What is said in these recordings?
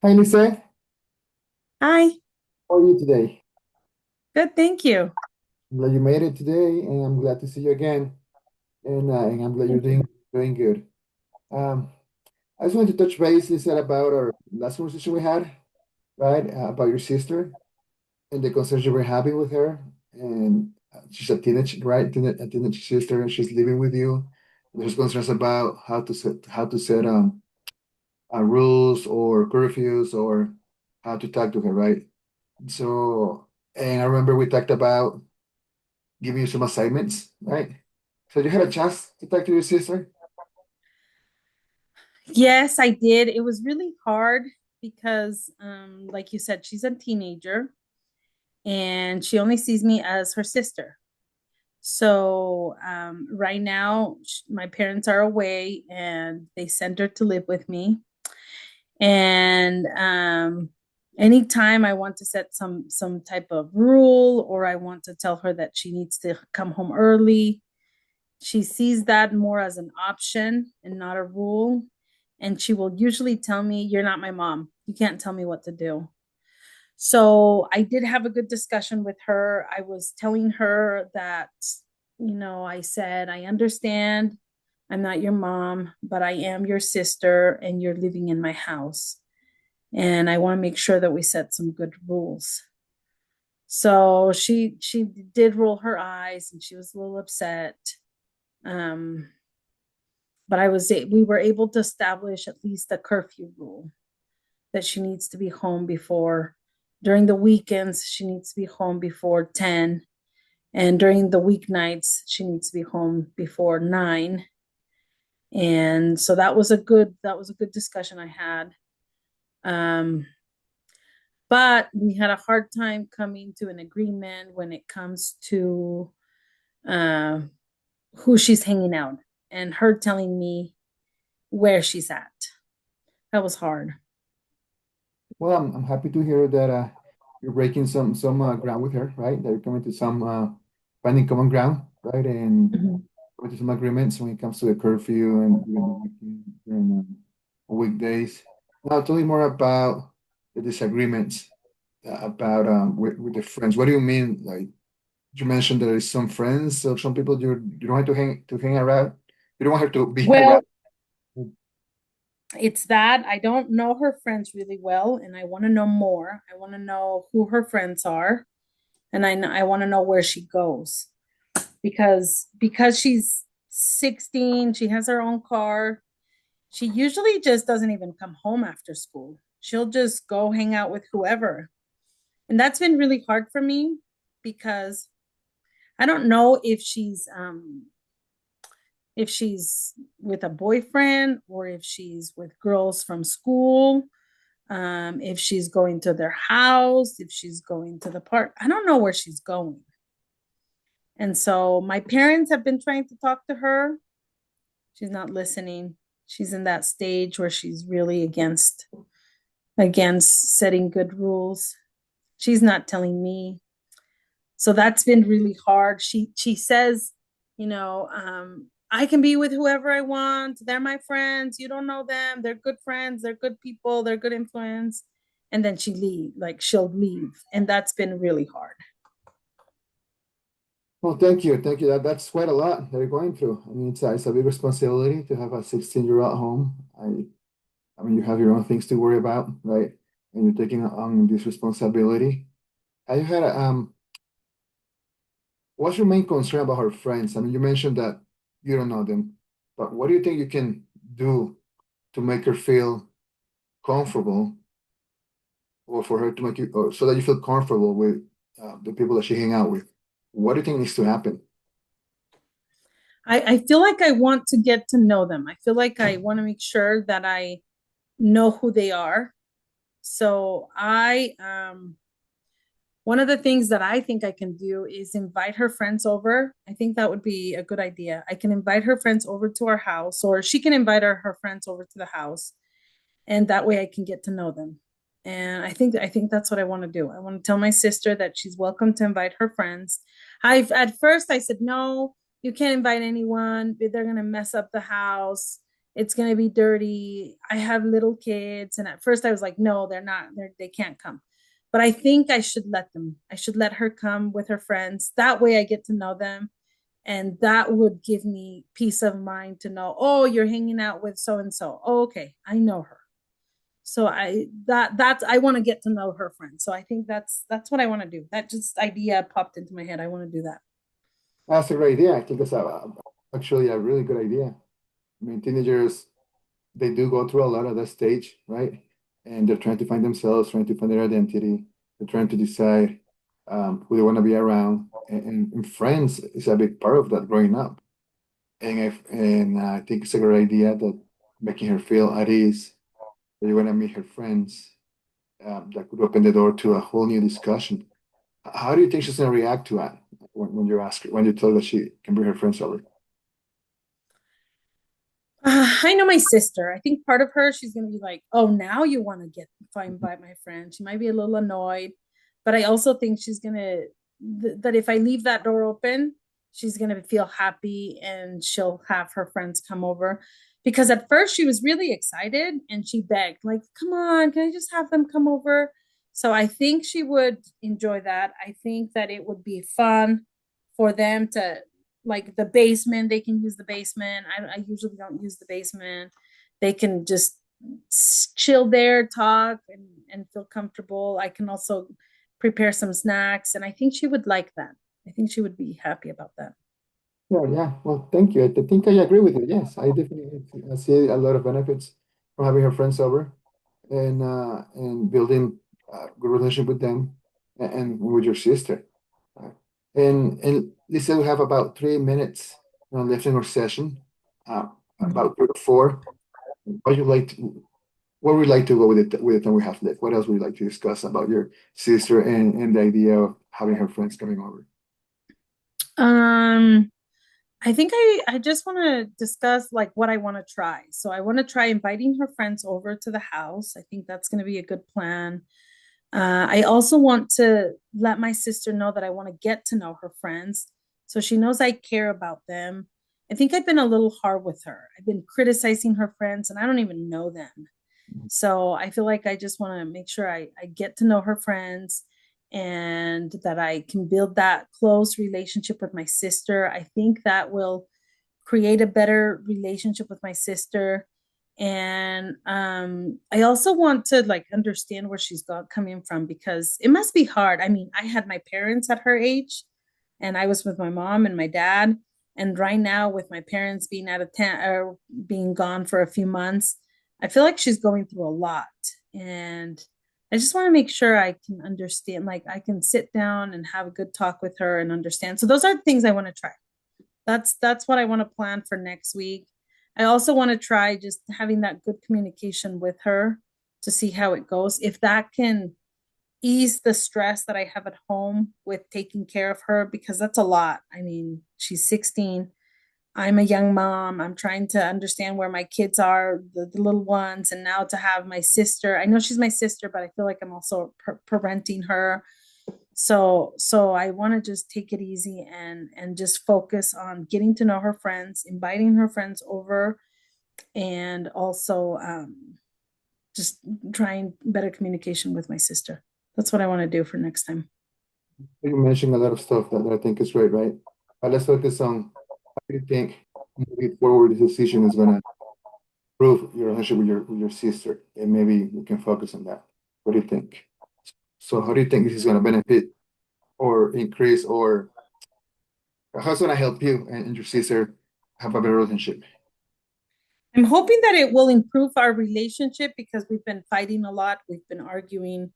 Hi, Lisa. Hi, How are you today? good, thank you. I'm glad you made it today, and I'm glad to see you again. And I'm glad you're Thank you. doing good. Um, I just wanted to touch base, Lisa, about our last conversation we had, right? About your sister and the concerns you were having with her. And she's a teenage, right? A teenage sister, and she's living with you. There's concerns about how to set rules or curfews or how to talk to her, right? So, and I remember we talked about giving you some assignments, right? So you had a chance to talk to your sister? Yes, I did. It was really hard because, like you said, she's a teenager and she only sees me as her sister. So, right now, my parents are away and they sent her to live with me. And anytime I want to set some type of rule or I want to tell her that she needs to come home early, she sees that more as an option and not a rule. And she will usually tell me, "You're not my mom. You can't tell me what to do." So I did have a good discussion with her. I was telling her that, I said, "I understand I'm not your mom, but I am your sister and you're living in my house. And I want to make sure that we set some good rules." So she did roll her eyes and she was a little upset. Um, but we were able to establish at least a curfew rule that she needs to be home before during the weekends she needs to be home before 10, and during the weeknights she needs to be home before 9. And so that was a good discussion I had. um but we had a hard time coming to an agreement when it comes to uh, who she's hanging out and her telling me where she's at. That was hard. Well, I'm happy to hear that you're breaking some ground with her, right? That you're coming to some finding common ground, right? And Mhm. coming to some agreements when it comes to the curfew and during the weekend, during weekdays. Now, tell me more about the disagreements about with the friends. What do you mean? Like you mentioned there is some friends or some people you don't want to hang around. You don't want her to be around. Well, it's that I don't know her friends really well, and I want to know more. I want to know who her friends are, and I want to know where she goes because she's 16, she has her own car. She usually just doesn't even come home after school. She'll just go hang out with whoever, and that's been really hard for me because I don't know if she's with a boyfriend or if she's with girls from school, if she's going to their house, if she's going to the park. I don't know where she's going. And so my parents have been trying to talk to her. She's not listening. She's in that stage where she's really against setting good rules. She's not telling me. So that's been really hard. She says, I can be with whoever I want. They're my friends. You don't know them. They're good friends. They're good people. They're good influence. And then she'll leave. And that's been really hard. Well, thank you. That's quite a lot that you're going through. I mean, it's a big responsibility to have a 16-year-old at home. I mean, you have your own things to worry about, right? And you're taking on this responsibility. Have you had what's your main concern about her friends? I mean, you mentioned that you don't know them, but what do you think you can do to make her feel comfortable, or for her to make you, or so that you feel comfortable with the people that she hang out with? What do you think needs to happen? I feel like I want to get to know them. I feel like I want to make sure that I know who they are. So one of the things that I think I can do is invite her friends over. I think that would be a good idea. I can invite her friends over to our house, or she can invite her friends over to the house, and that way I can get to know them. And I think that's what I want to do. I want to tell my sister that she's welcome to invite her friends. I At first I said no, you can't invite anyone. They're gonna mess up the house. It's going to be dirty. I have little kids. And at first I was like, no, they're not, they can't come. But I think I should let them. I should let her come with her friends. That way I get to know them. And that would give me peace of mind to know, oh, you're hanging out with so and so. Oh, okay, I know her. So that's I want to get to know her friends. So I think that's what I want to do. That just idea popped into my head. I want to do that. That's a great idea. I think it's actually a really good idea. I mean, teenagers, they do go through a lot of that stage, right? And they're trying to find themselves, trying to find their identity. They're trying to decide who they want to be around. And friends is a big part of that growing up. And I think it's a great idea that making her feel at ease, that you're going to meet her friends, that could open the door to a whole new discussion. How do you think she's going to react to that when you ask her, when you tell her that she can bring her friends over? I know my sister. I think part of her, she's gonna be like, "Oh, now you want to get if I invite my friend." She might be a little annoyed, but I also think she's gonna that if I leave that door open, she's gonna feel happy and she'll have her friends come over. Because at first she was really excited and she begged, like, "Come on, can I just have them come over?" So I think she would enjoy that. I think that it would be fun for them to like the basement. They can use the basement. I usually don't use the basement. They can just chill there, talk, and feel comfortable. I can also prepare some snacks, and I think she would like that. I think she would be happy about that. Yeah, yeah. Well, thank you. I think I agree with you. Yes, I definitely see a lot of benefits from having her friends over and building a good relationship with them and with your sister. Uh, and Lisa, we have about 3 minutes left in our session, uh, about 3 to 4. What you like to, where would you like to go with the time we have left? What else would you like to discuss about your sister and the idea of having her friends coming over? Um, I think I just want to discuss like what I want to try. So I want to try inviting her friends over to the house. I think that's going to be a good plan. I also want to let my sister know that I want to get to know her friends so she knows I care about them. I think I've been a little hard with her. I've been criticizing her friends and I don't even know them. So I feel like I just want to make sure I get to know her friends and that I can build that close relationship with my sister. I think that will create a better relationship with my sister. And I also want to like understand where she's coming from because it must be hard. I mean, I had my parents at her age and I was with my mom and my dad. And right now, with my parents being out of town or being gone for a few months, I feel like she's going through a lot. And I just want to make sure I can understand, like, I can sit down and have a good talk with her and understand. So, those are things I want to try. That's what I want to plan for next week. I also want to try just having that good communication with her to see how it goes. If that can ease the stress that I have at home with taking care of her, because that's a lot. I mean, she's 16. I'm a young mom. I'm trying to understand where my kids are, the little ones, and now to have my sister. I know she's my sister, but I feel like I'm also parenting her. So I want to just take it easy and just focus on getting to know her friends, inviting her friends over, and also just trying better communication with my sister. That's what I want to do for next time. You mentioned a lot of stuff that I think is great, right? Let's focus on how do you think moving forward this decision is going to improve your relationship with your sister, and maybe we can focus on that. What do you think? So, how do you think this is going to benefit or increase, or how it's going to help you and your sister have a better relationship? I'm hoping that it will improve our relationship because we've been fighting a lot. We've been arguing.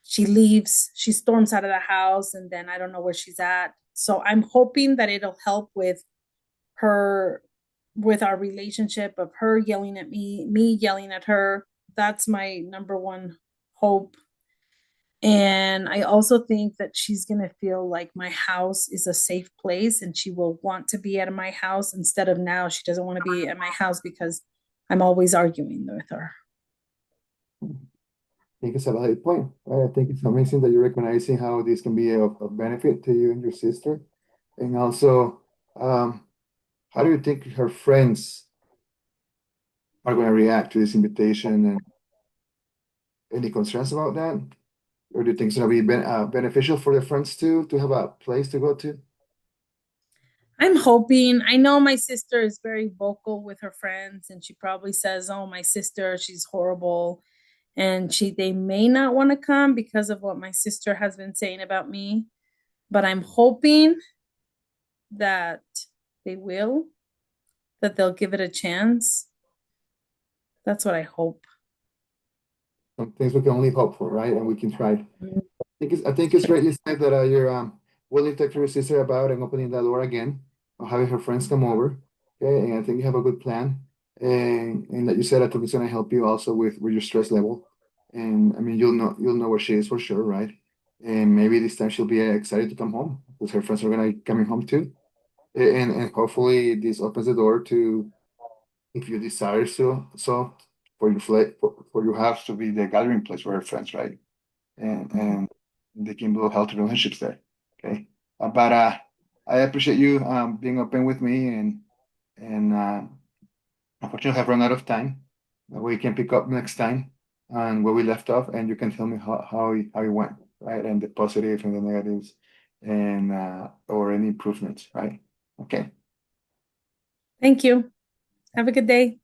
She leaves, she storms out of the house, and then I don't know where she's at. So I'm hoping that it'll help her, with our relationship of her yelling at me yelling at her. That's my number one hope. And I also think that she's going to feel like my house is a safe place and she will want to be at my house instead of now she doesn't want to be at my house because I'm always arguing with her. I think it's a valid point, right? I think it's amazing that you're recognizing how this can be of benefit to you and your sister. And also, um, how do you think her friends are going to react to this invitation, and any concerns about that? Or do you think it's going to be beneficial for the friends too to have a place to go to? I'm hoping. I know my sister is very vocal with her friends, and she probably says, "Oh, my sister, she's horrible," and they may not want to come because of what my sister has been saying about me. But I'm hoping that they will, that they'll give it a chance. That's what I hope. Some things we can only hope for, right? And we can try. I think it's greatly said that you're willing to talk to your sister about and opening that door again, or having her friends come over. Okay, and I think you have a good plan. And that you said, I think it's gonna help you also with your stress level. And I mean, you'll know where she is for sure, right? And maybe this time she'll be excited to come home because her friends are gonna coming home too. And hopefully this opens the door to, if you desire so for your for your house to be the gathering place for her friends, right? And they can build healthy relationships there. Okay. But I appreciate you being open with me, and unfortunately have run out of time. We can pick up next time on where we left off, and you can tell me how it went, right? And the positives and the negatives, and or any improvements, right? Okay. Thank you. Have a good day.